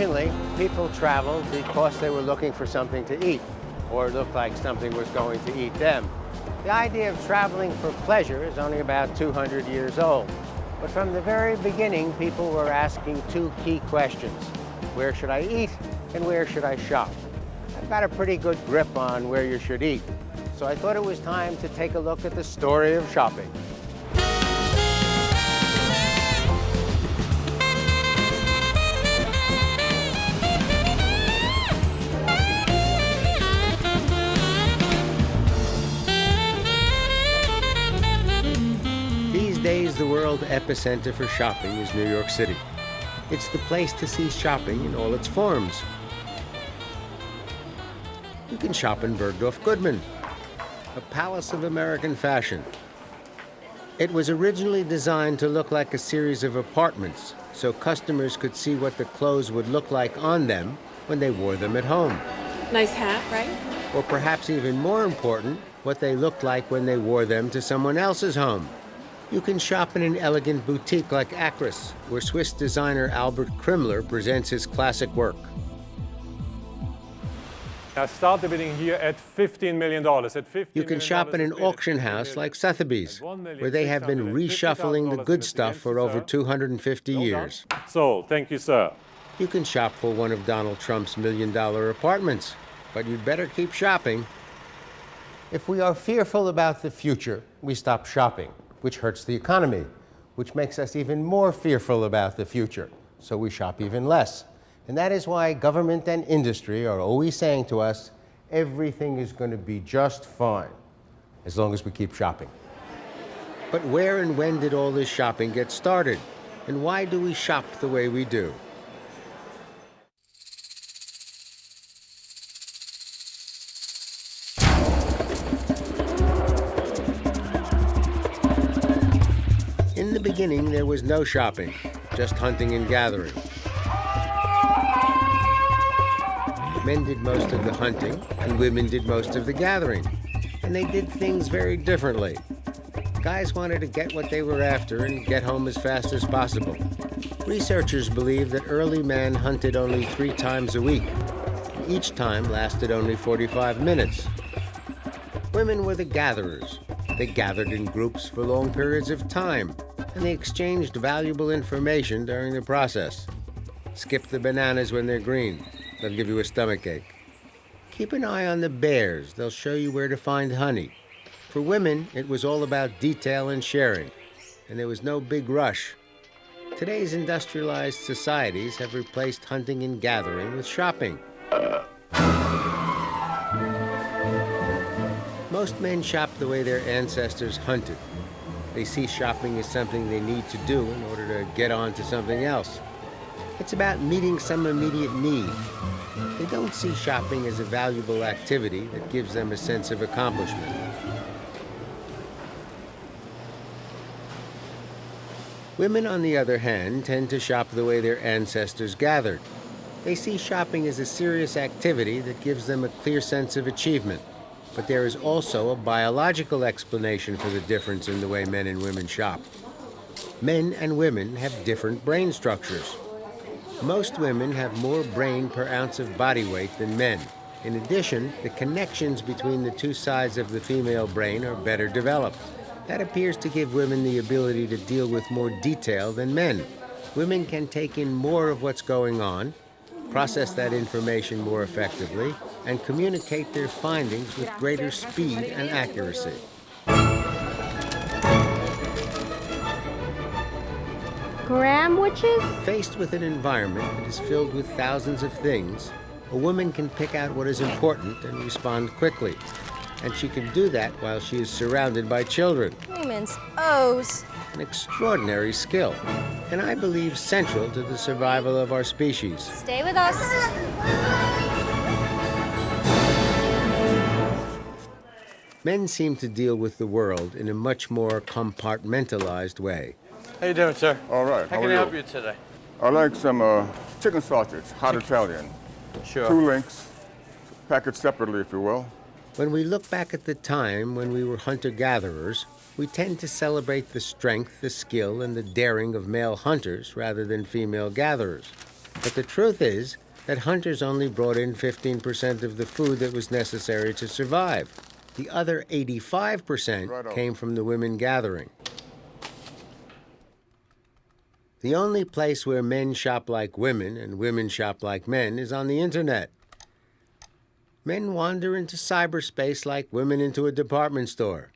Originally, people traveled because they were looking for something to eat, or it looked like something was going to eat them. The idea of traveling for pleasure is only about 200 years old. But from the very beginning, people were asking two key questions. Where should I eat, and where should I shop? I've got a pretty good grip on where you should eat, so I thought it was time to take a look at the story of shopping. These days, the world epicenter for shopping is New York City. It's the place to see shopping in all its forms. You can shop in Bergdorf Goodman, a palace of American fashion. It was originally designed to look like a series of apartments, so customers could see what the clothes would look like on them when they wore them at home. Nice hat, right? Or perhaps even more important, what they looked like when they wore them to someone else's home. You can shop in an elegant boutique like Acris, where Swiss designer Albert Krimmler presents his classic work. I started bidding here at $15 million. You can shop in an auction house like Sotheby's, where they have been reshuffling the good stuff for over 250 years. So, thank you, sir. You can shop for one of Donald Trump's million-dollar apartments, but you'd better keep shopping. If we are fearful about the future, we stop shopping, which hurts the economy, which makes us even more fearful about the future, so we shop even less. And that is why government and industry are always saying to us, everything is going to be just fine, as long as we keep shopping. But where and when did all this shopping get started? And why do we shop the way we do? In the beginning, there was no shopping, just hunting and gathering. Men did most of the hunting, and women did most of the gathering. And they did things very differently. Guys wanted to get what they were after and get home as fast as possible. Researchers believe that early men hunted only 3 times a week. Each time lasted only 45 minutes. Women were the gatherers. They gathered in groups for long periods of time, and they exchanged valuable information during the process. Skip the bananas when they're green. They'll give you a stomachache. Keep an eye on the bears. They'll show you where to find honey. For women, it was all about detail and sharing, and there was no big rush. Today's industrialized societies have replaced hunting and gathering with shopping. Most men shop the way their ancestors hunted. They see shopping as something they need to do in order to get on to something else. It's about meeting some immediate need. They don't see shopping as a valuable activity that gives them a sense of accomplishment. Women, on the other hand, tend to shop the way their ancestors gathered. They see shopping as a serious activity that gives them a clear sense of achievement. But there is also a biological explanation for the difference in the way men and women shop. Men and women have different brain structures. Most women have more brain per ounce of body weight than men. In addition, the connections between the two sides of the female brain are better developed. That appears to give women the ability to deal with more detail than men. Women can take in more of what's going on, process that information more effectively, and communicate their findings with greater speed and accuracy. Graham witches? Faced with an environment that is filled with thousands of things, a woman can pick out what is important and respond quickly. And she can do that while she is surrounded by children. Women's O's. An extraordinary skill, and I believe central to the survival of our species. Stay with us. Men seem to deal with the world in a much more compartmentalized way. How you doing, sir? All right. How can I help you today? I'd like some chicken sausage, hot Italian. Sure. 2 links, packaged separately, if you will. When we look back at the time when we were hunter-gatherers, we tend to celebrate the strength, the skill, and the daring of male hunters rather than female gatherers. But the truth is that hunters only brought in 15% of the food that was necessary to survive. The other 85% came from the women gathering. The only place where men shop like women and women shop like men is on the internet. Men wander into cyberspace like women into a department store.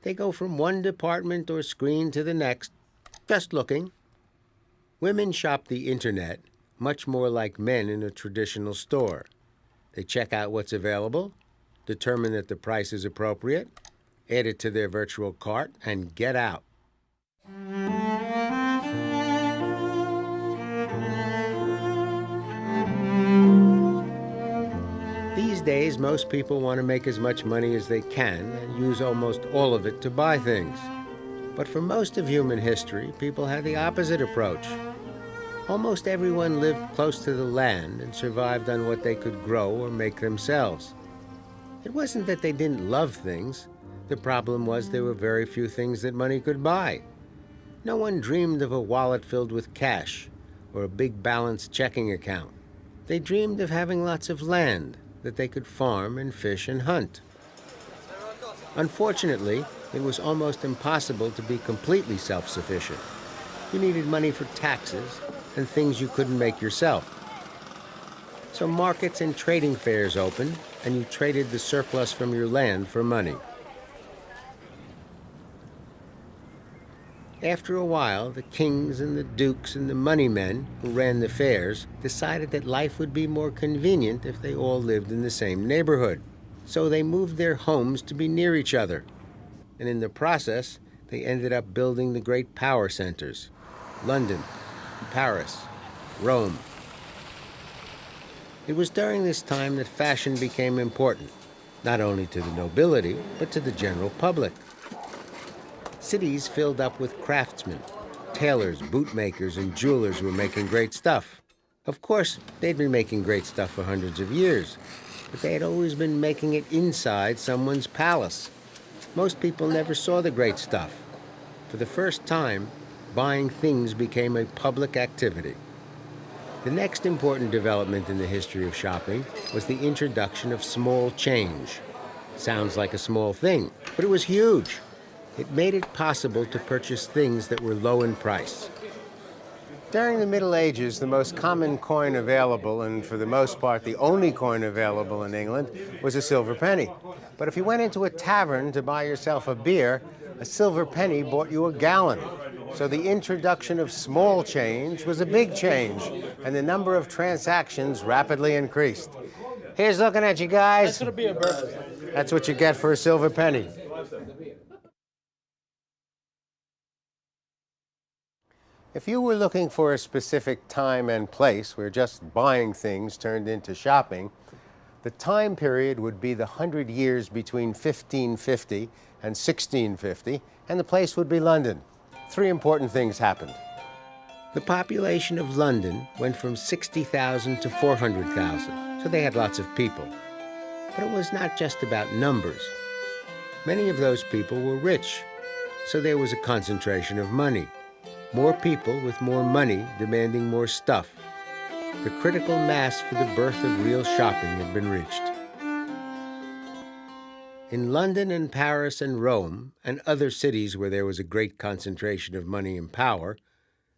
They go from one department or screen to the next, just looking. Women shop the internet much more like men in a traditional store. They check out what's available, determine that the price is appropriate, add it to their virtual cart, and get out. These days, most people want to make as much money as they can and use almost all of it to buy things. But for most of human history, people had the opposite approach. Almost everyone lived close to the land and survived on what they could grow or make themselves. It wasn't that they didn't love things. The problem was there were very few things that money could buy. No one dreamed of a wallet filled with cash or a big balanced checking account. They dreamed of having lots of land that they could farm and fish and hunt. Unfortunately, it was almost impossible to be completely self-sufficient. You needed money for taxes and things you couldn't make yourself. So markets and trading fairs opened, and you traded the surplus from your land for money. After a while, the kings and the dukes and the money men who ran the fairs decided that life would be more convenient if they all lived in the same neighborhood. So they moved their homes to be near each other. And in the process, they ended up building the great power centers: London, Paris, Rome. It was during this time that fashion became important, not only to the nobility, but to the general public. Cities filled up with craftsmen. Tailors, bootmakers, and jewelers were making great stuff. Of course, they'd been making great stuff for hundreds of years, but they had always been making it inside someone's palace. Most people never saw the great stuff. For the first time, buying things became a public activity. The next important development in the history of shopping was the introduction of small change. Sounds like a small thing, but it was huge. It made it possible to purchase things that were low in price. During the Middle Ages, the most common coin available, and for the most part the only coin available in England, was a silver penny. But if you went into a tavern to buy yourself a beer, a silver penny bought you a gallon. So the introduction of small change was a big change, and the number of transactions rapidly increased. Here's looking at you guys. That's what you get for a silver penny. If you were looking for a specific time and place where just buying things turned into shopping, the time period would be the 100 years between 1550 and 1650, and the place would be London. Three important things happened. The population of London went from 60,000 to 400,000, so they had lots of people. But it was not just about numbers. Many of those people were rich, so there was a concentration of money. More people with more money demanding more stuff. The critical mass for the birth of real shopping had been reached. In London and Paris and Rome and other cities where there was a great concentration of money and power,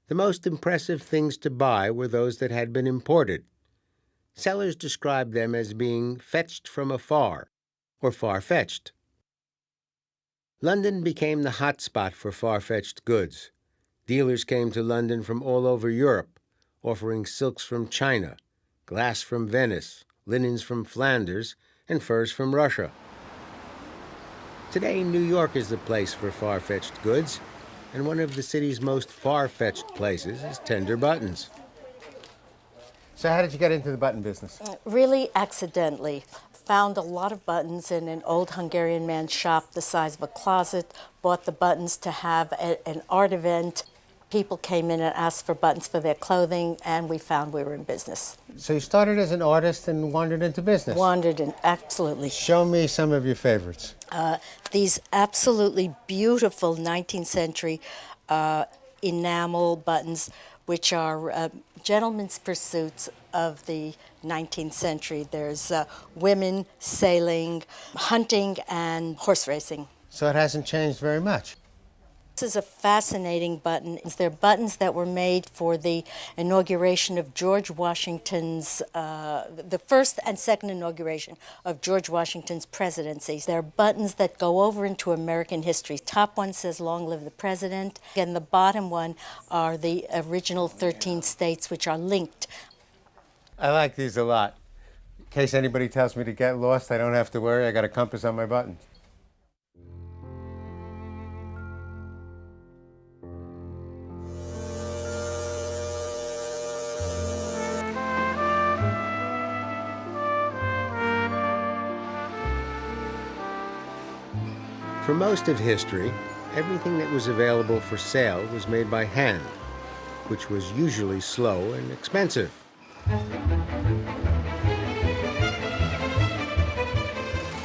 the most impressive things to buy were those that had been imported. Sellers described them as being fetched from afar, or far-fetched. London became the hot spot for far-fetched goods. Dealers came to London from all over Europe, offering silks from China, glass from Venice, linens from Flanders, and furs from Russia. Today, New York is the place for far-fetched goods, and one of the city's most far-fetched places is tender buttons. So how did you get into the button business? Really accidentally. Found a lot of buttons in an old Hungarian man's shop the size of a closet, bought the buttons to have an art event. People came in and asked for buttons for their clothing, and we found we were in business. So you started as an artist and wandered into business? Wandered in, absolutely. Show me some of your favorites. These absolutely beautiful 19th century enamel buttons which are gentlemen's pursuits of the 19th century. There's women, sailing, hunting, and horse racing. So it hasn't changed very much. This is a fascinating button. They're buttons that were made for the inauguration of George Washington's, the first and second inauguration of George Washington's presidencies. They're buttons that go over into American history. Top one says, "Long live the President," and the bottom one are the original 13 states, which are linked. I like these a lot. In case anybody tells me to get lost, I don't have to worry. I got a compass on my button. For most of history, everything that was available for sale was made by hand, which was usually slow and expensive.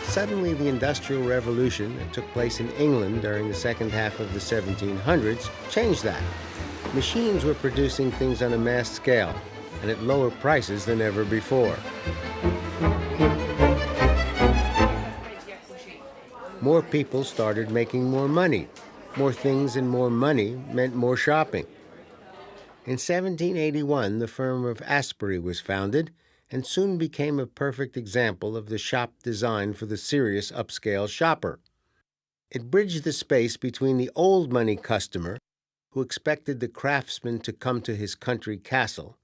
Suddenly, the Industrial Revolution that took place in England during the second half of the 1700s changed that. Machines were producing things on a mass scale and at lower prices than ever before. More people started making more money. More things and more money meant more shopping. In 1781, the firm of Asprey was founded and soon became a perfect example of the shop designed for the serious upscale shopper. It bridged the space between the old money customer, who expected the craftsman to come to his country castle,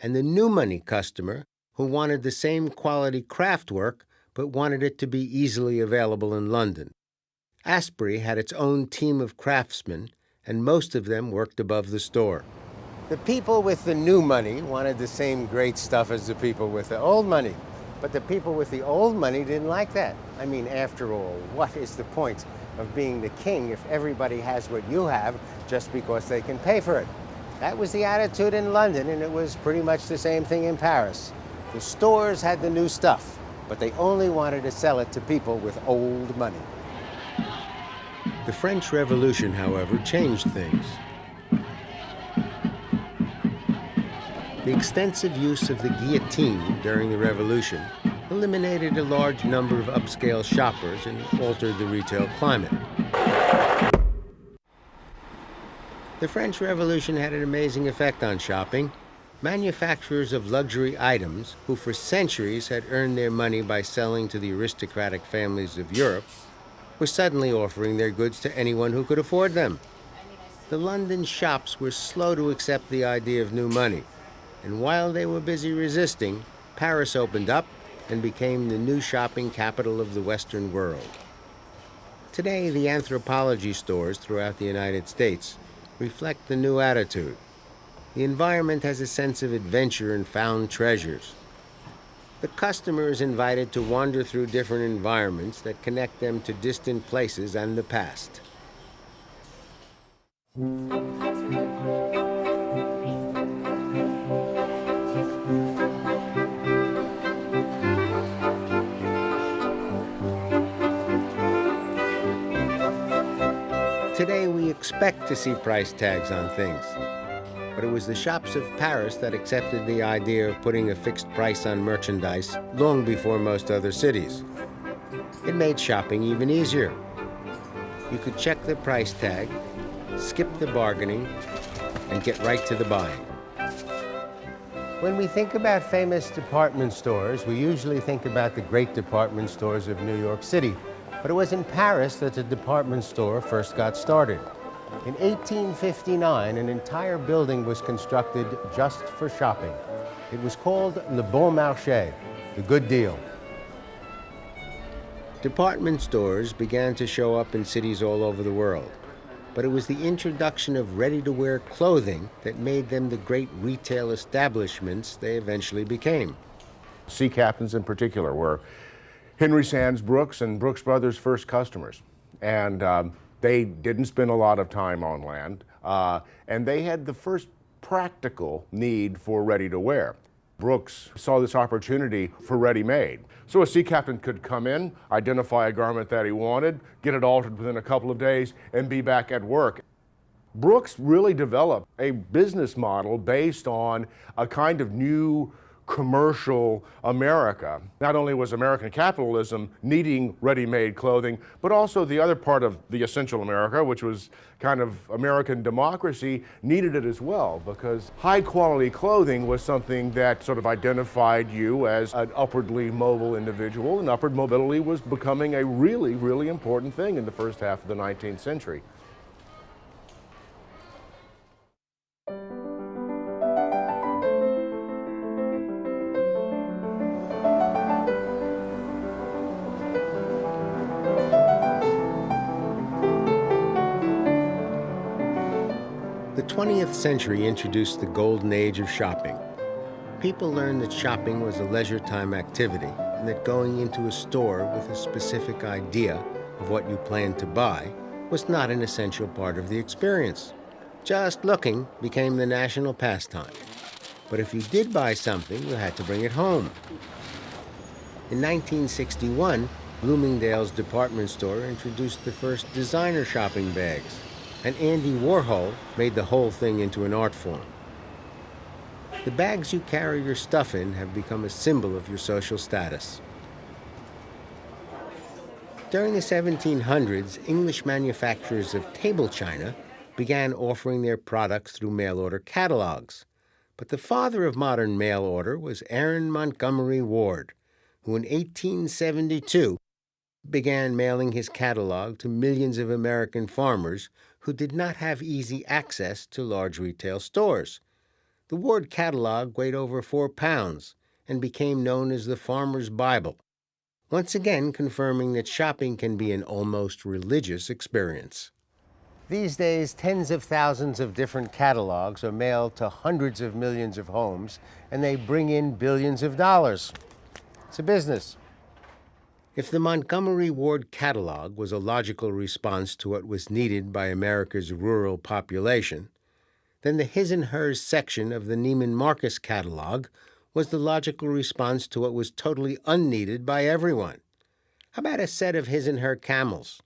and the new money customer, who wanted the same quality craft work but wanted it to be easily available in London. Asprey had its own team of craftsmen, and most of them worked above the store. The people with the new money wanted the same great stuff as the people with the old money, but the people with the old money didn't like that. I mean, after all, what is the point of being the king if everybody has what you have just because they can pay for it? That was the attitude in London, and it was pretty much the same thing in Paris. The stores had the new stuff, but they only wanted to sell it to people with old money. The French Revolution, however, changed things. The extensive use of the guillotine during the Revolution eliminated a large number of upscale shoppers and altered the retail climate. The French Revolution had an amazing effect on shopping. Manufacturers of luxury items, who for centuries had earned their money by selling to the aristocratic families of Europe, were suddenly offering their goods to anyone who could afford them. The London shops were slow to accept the idea of new money, and while they were busy resisting, Paris opened up and became the new shopping capital of the Western world. Today, the anthropology stores throughout the United States reflect the new attitude. The environment has a sense of adventure and found treasures. The customer is invited to wander through different environments that connect them to distant places and the past. Today, we expect to see price tags on things. But it was the shops of Paris that accepted the idea of putting a fixed price on merchandise long before most other cities. It made shopping even easier. You could check the price tag, skip the bargaining, and get right to the buying. When we think about famous department stores, we usually think about the great department stores of New York City. But it was in Paris that the department store first got started. In 1859, an entire building was constructed just for shopping. It was called Le Bon Marché, the good deal. Department stores began to show up in cities all over the world, but it was the introduction of ready-to-wear clothing that made them the great retail establishments they eventually became. Sea captains in particular were Henry Sands Brooks and Brooks Brothers' first customers. And they didn't spend a lot of time on land, and they had the first practical need for ready-to-wear. Brooks saw this opportunity for ready-made. So a sea captain could come in, identify a garment that he wanted, get it altered within a couple of days, and be back at work. Brooks really developed a business model based on a kind of new commercial America. Not only was American capitalism needing ready-made clothing, but also the other part of the essential America, which was kind of American democracy, needed it as well, because high-quality clothing was something that sort of identified you as an upwardly mobile individual, and upward mobility was becoming a really, really important thing in the first half of the 19th century. The 20th century introduced the golden age of shopping. People learned that shopping was a leisure time activity and that going into a store with a specific idea of what you planned to buy was not an essential part of the experience. Just looking became the national pastime. But if you did buy something, you had to bring it home. In 1961, Bloomingdale's department store introduced the first designer shopping bags, and Andy Warhol made the whole thing into an art form. The bags you carry your stuff in have become a symbol of your social status. During the 1700s, English manufacturers of table china began offering their products through mail-order catalogs. But the father of modern mail order was Aaron Montgomery Ward, who in 1872 began mailing his catalog to millions of American farmers who did not have easy access to large retail stores. The Ward catalog weighed over 4 pounds and became known as the Farmer's Bible, once again confirming that shopping can be an almost religious experience. These days, tens of thousands of different catalogs are mailed to hundreds of millions of homes, and they bring in billions of dollars. It's a business. If the Montgomery Ward catalog was a logical response to what was needed by America's rural population, then the his and hers section of the Neiman Marcus catalog was the logical response to what was totally unneeded by everyone. How about a set of his and her camels?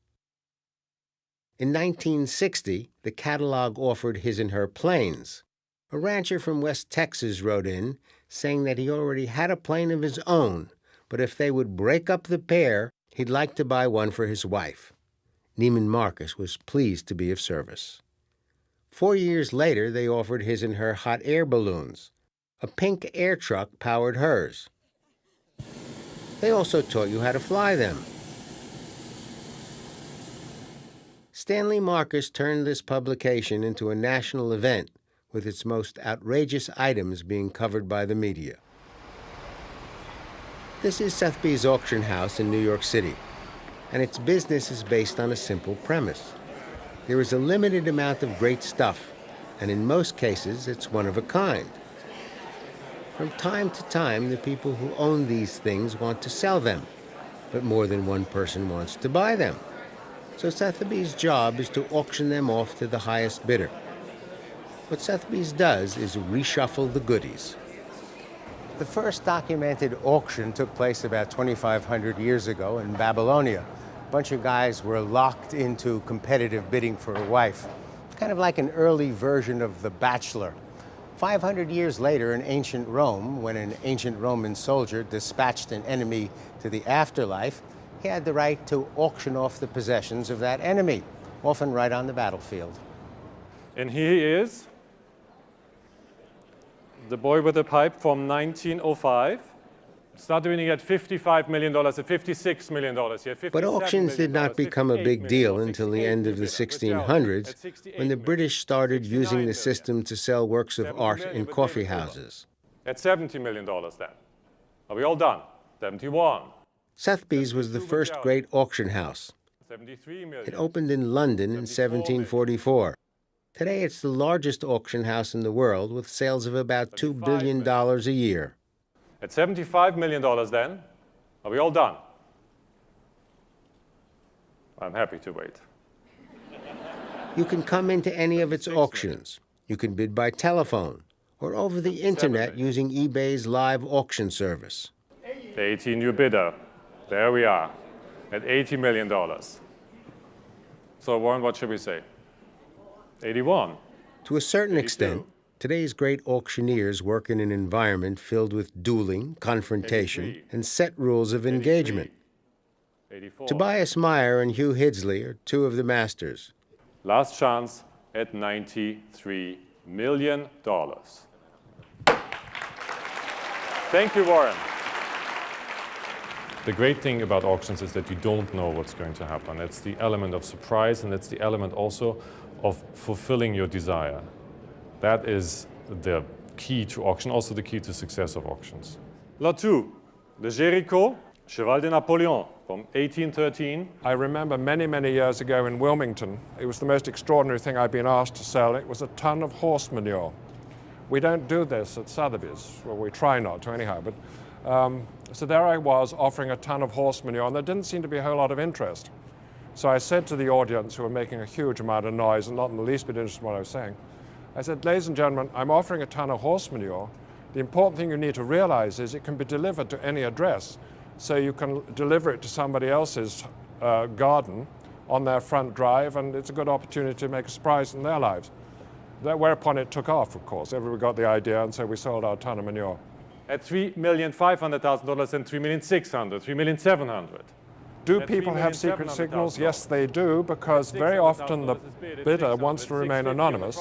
In 1960, the catalog offered his and her planes. A rancher from West Texas wrote in saying that he already had a plane of his own, but if they would break up the pair, he'd like to buy one for his wife. Neiman Marcus was pleased to be of service. 4 years later, they offered his and her hot air balloons. A pink air truck powered hers. They also taught you how to fly them. Stanley Marcus turned this publication into a national event, with its most outrageous items being covered by the media. This is Sotheby's auction house in New York City, and its business is based on a simple premise. There is a limited amount of great stuff, and in most cases, it's one of a kind. From time to time, the people who own these things want to sell them, but more than one person wants to buy them. So Sotheby's job is to auction them off to the highest bidder. What Sotheby's does is reshuffle the goodies. The first documented auction took place about 2,500 years ago in Babylonia. A bunch of guys were locked into competitive bidding for a wife. Kind of like an early version of The Bachelor. 500 years later in ancient Rome, when an ancient Roman soldier dispatched an enemy to the afterlife, he had the right to auction off the possessions of that enemy, often right on the battlefield. And here he is, the boy with the pipe from 1905. Started winning at $55 million, at $56 million. But auctions did not become a big deal until the end of the 1600s, when the British started using the system to sell works of art in coffee houses. At $70 million then. Are we all done? 71. Sotheby's was the first great auction house. 73 million. It opened in London in 1744. Today it's the largest auction house in the world, with sales of about $2 billion a year. At $75 million then, are we all done? I'm happy to wait. You can come into any of its auctions. You can bid by telephone or over the internet using eBay's live auction service. 80 new bidder. There we are, at $80 million. So Warren, what should we say? 81. To a certain 82. extent, today's great auctioneers work in an environment filled with dueling, confrontation, 83. and set rules of engagement. 84. Tobias Meyer and Hugh Hidsley are two of the masters. Last chance at $93 million. Thank you, Warren. The great thing about auctions is that you don't know what's going to happen. It's the element of surprise, and it's the element also of fulfilling your desire. That is the key to auction, also the key to success of auctions. Lot 2, the Jéricho, Cheval de Napoleon from 1813. I remember many, many years ago in Wilmington, it was the most extraordinary thing I'd been asked to sell. It was a ton of horse manure. We don't do this at Sotheby's. Well, we try not to anyhow, but so there I was offering a ton of horse manure, and there didn't seem to be a whole lot of interest. So I said to the audience, who were making a huge amount of noise and not in the least bit interested in what I was saying, I said, ladies and gentlemen, I'm offering a ton of horse manure. The important thing you need to realize is it can be delivered to any address. So you can deliver it to somebody else's garden on their front drive, and it's a good opportunity to make a surprise in their lives. Whereupon it took off, of course. Everybody got the idea, and so we sold our ton of manure. At $3,500,000 and $3,600,000, $3,700,000. Do people have secret signals? Yes, they do, because very often the bidder wants to remain anonymous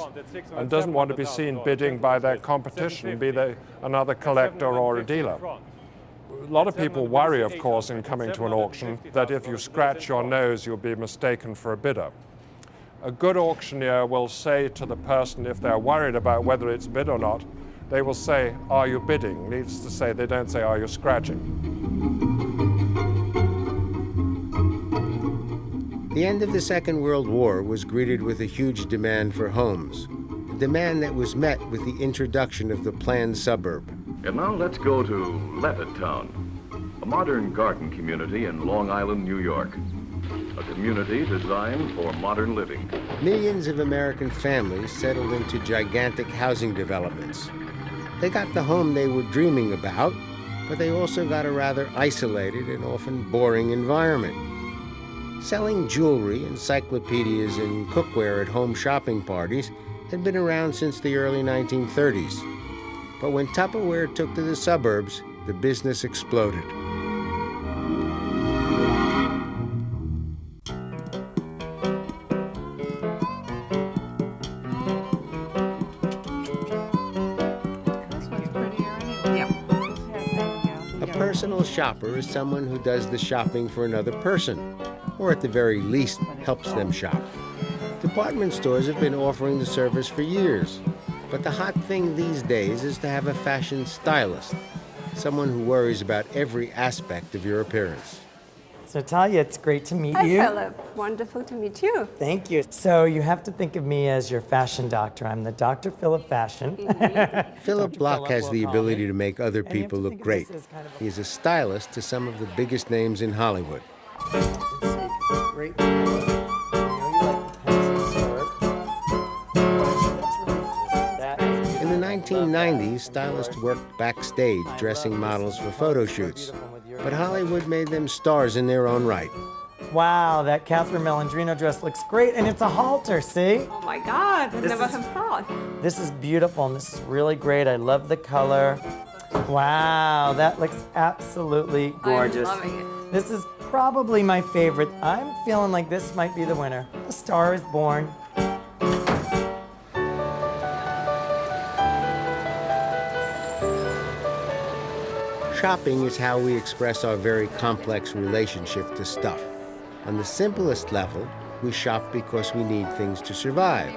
and doesn't want to be seen bidding by their competition, be they another collector or a dealer. A lot of people worry, of course, in coming to an auction, that if you scratch your nose, you'll be mistaken for a bidder. A good auctioneer will say to the person, if they're worried about whether it's bid or not, they will say, are you bidding? Needless to say, they don't say, are you scratching? The end of the Second World War was greeted with a huge demand for homes, a demand that was met with the introduction of the planned suburb. And now let's go to Levittown, a modern garden community in Long Island, New York. A community designed for modern living. Millions of American families settled into gigantic housing developments. They got the home they were dreaming about, but they also got a rather isolated and often boring environment. Selling jewelry, encyclopedias, and cookware at home shopping parties had been around since the early 1930s. But when Tupperware took to the suburbs, the business exploded. A personal shopper is someone who does the shopping for another person, or at the very least, helps them shop. Department stores have been offering the service for years, but the hot thing these days is to have a fashion stylist, someone who worries about every aspect of your appearance. So Talia, it's great to meet Hi, you. Philip. Wonderful to meet you. Thank you. So you have to think of me as your fashion doctor. I'm the Dr. Philip Fashion. Philip Block has the ability to make other And you have people to look think of great. this as kind of a- He is a stylist to some of the biggest names in Hollywood. Great. I know you like the pencil skirt. That's really that is In the 1990s, stylists worked backstage dressing models for photo shoots, but Hollywood made them stars in their own right. Wow, that Catherine Melandrino dress looks great, and it's a halter, see? Oh my God, I This never is- have thought. This is beautiful, and this is really great. I love the color. Wow, that looks absolutely gorgeous. I'm loving it. This is probably my favorite. I'm feeling like this might be the winner. A Star is Born. Shopping is how we express our very complex relationship to stuff. On the simplest level, we shop because we need things to survive.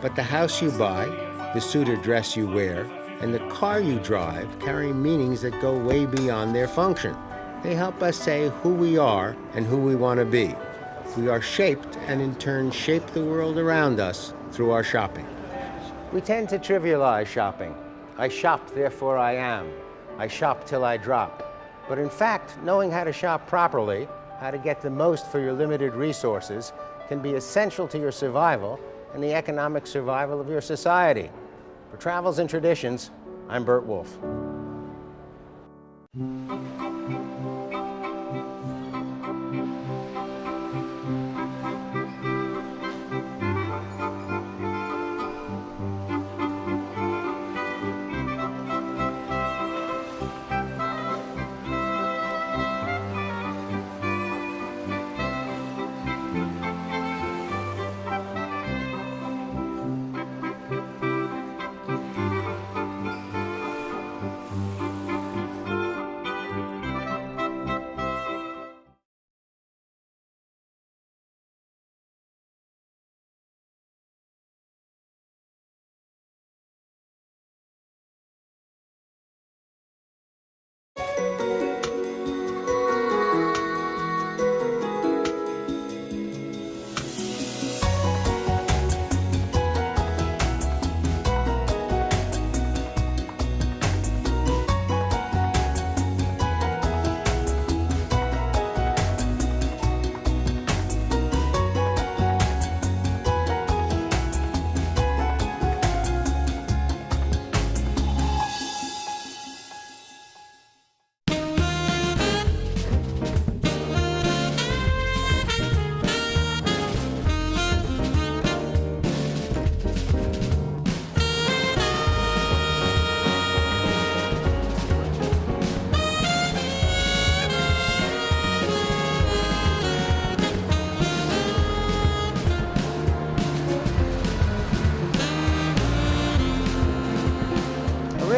But the house you buy, the suit or dress you wear, and the car you drive carry meanings that go way beyond their function. They help us say who we are and who we want to be. We are shaped and in turn shape the world around us through our shopping. We tend to trivialize shopping. I shop, therefore I am. I shop till I drop. But in fact, knowing how to shop properly, how to get the most for your limited resources, can be essential to your survival and the economic survival of your society. For Travels and Traditions, I'm Burt Wolf.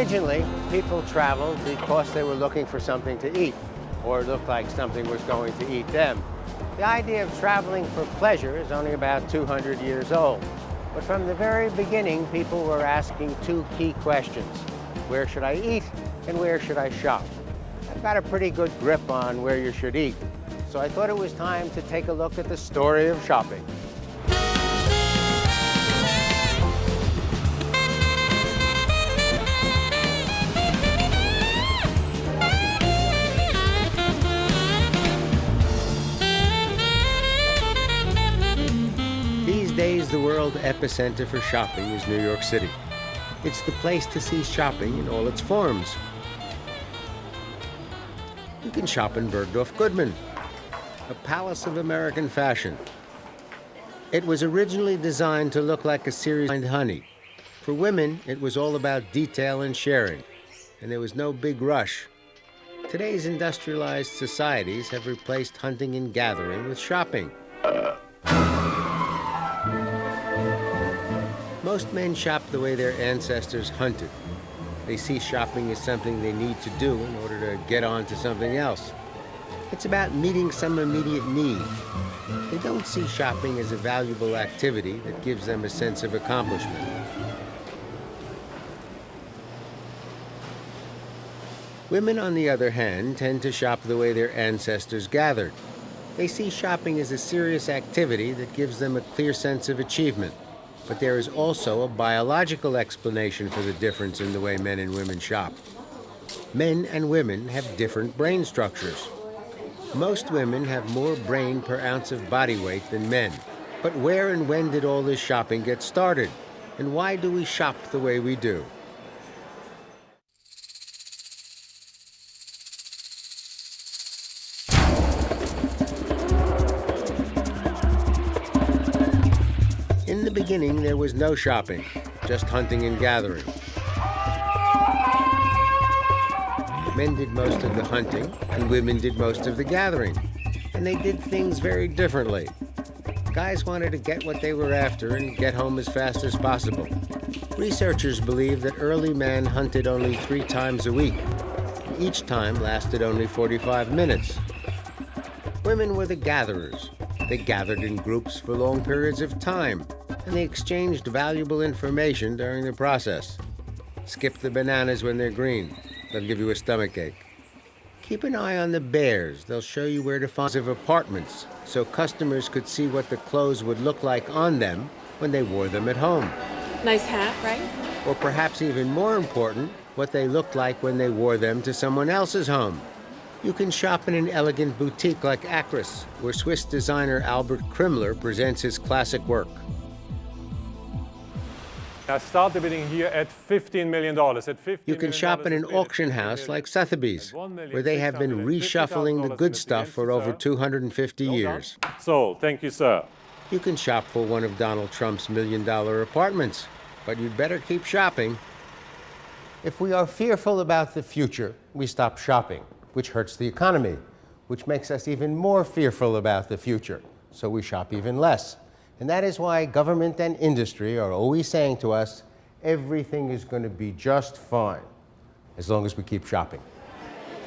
Originally, people traveled because they were looking for something to eat, or looked like something was going to eat them. The idea of traveling for pleasure is only about 200 years old. But from the very beginning, people were asking two key questions. Where should I eat, and where should I shop? I've got a pretty good grip on where you should eat, so I thought it was time to take a look at the story of shopping. These days, the world epicenter for shopping is New York City. It's the place to see shopping in all its forms. You can shop in Bergdorf Goodman, a palace of American fashion. It was originally designed to look like a series of honey. For women, it was all about detail and sharing, and there was no big rush. Today's industrialized societies have replaced hunting and gathering with shopping. Most men shop the way their ancestors hunted. They see shopping as something they need to do in order to get on to something else. It's about meeting some immediate need. They don't see shopping as a valuable activity that gives them a sense of accomplishment. Women, on the other hand, tend to shop the way their ancestors gathered. They see shopping as a serious activity that gives them a clear sense of achievement. But there is also a biological explanation for the difference in the way men and women shop. Men and women have different brain structures. Most women have more brain per ounce of body weight than men. But where and when did all this shopping get started? And why do we shop the way we do? In the beginning, there was no shopping, just hunting and gathering. Men did most of the hunting, and women did most of the gathering. And they did things very differently. Guys wanted to get what they were after and get home as fast as possible. Researchers believe that early men hunted only 3 times a week. Each time lasted only 45 minutes. Women were the gatherers. They gathered in groups for long periods of time, and they exchanged valuable information during the process. Skip the bananas when they're green. They'll give you a stomachache. Keep an eye on the bears. They'll show you where to find apartments, so customers could see what the clothes would look like on them when they wore them at home. Nice hat, right? Or perhaps even more important, what they looked like when they wore them to someone else's home. You can shop in an elegant boutique like Acris, where Swiss designer Albert Krimmler presents his classic work. I start the bidding here at $15 million. You can shop in an auction house like Sotheby's, where they have been reshuffling the good stuff for over 250 years. So, thank you, sir. You can shop for one of Donald Trump's $1 million apartments, but you'd better keep shopping. If we are fearful about the future, we stop shopping, which hurts the economy, which makes us even more fearful about the future, so we shop even less. And that is why government and industry are always saying to us, everything is going to be just fine, as long as we keep shopping.